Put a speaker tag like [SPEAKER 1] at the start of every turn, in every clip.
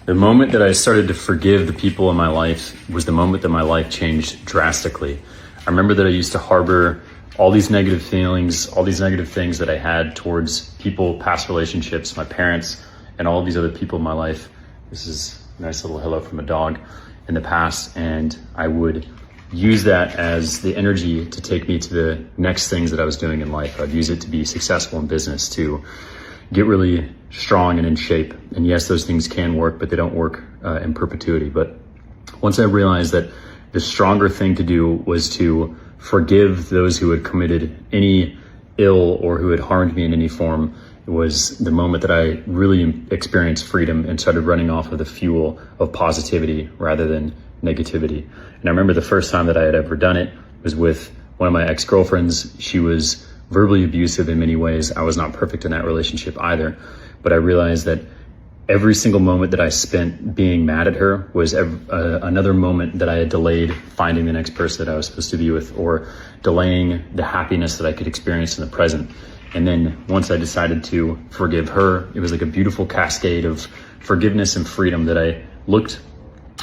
[SPEAKER 1] The moment that I started to forgive the people in my life was the moment that my life changed drastically. I remember that I used to harbor all these negative feelings, all these negative things that I had towards people, past relationships, my parents, and all of these other people in my life. This is a nice little hello from a dog in the past. And I would use that as the energy to take me to the next things that I was doing in life. I'd use it to be successful in business, to get really strong and in shape. And yes, those things can work, but they don't work in perpetuity. But once I realized that the stronger thing to do was to forgive those who had committed any ill or who had harmed me in any form, it was the moment that I really experienced freedom and started running off of the fuel of positivity rather than negativity. And I remember the first time that I had ever done it was with one of my ex-girlfriends. She was verbally abusive in many ways. I was not perfect in that relationship either, but I realized that every single moment that I spent being mad at her was another moment that I had delayed finding the next person that I was supposed to be with, or delaying the happiness that I could experience in the present. And then once I decided to forgive her, it was like a beautiful cascade of forgiveness and freedom that I looked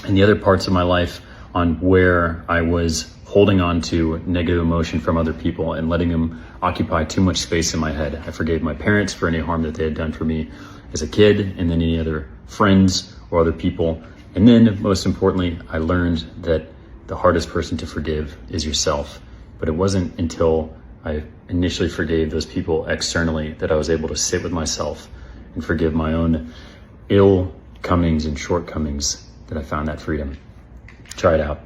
[SPEAKER 1] in the other parts of my life on where I was holding on to negative emotion from other people and letting them occupy too much space in my head. I forgave my parents for any harm that they had done for me as a kid, and then any other friends or other people. And then most importantly, I learned that the hardest person to forgive is yourself. But it wasn't until I initially forgave those people externally that I was able to sit with myself and forgive my own ill comings and shortcomings that I found that freedom. Try it out.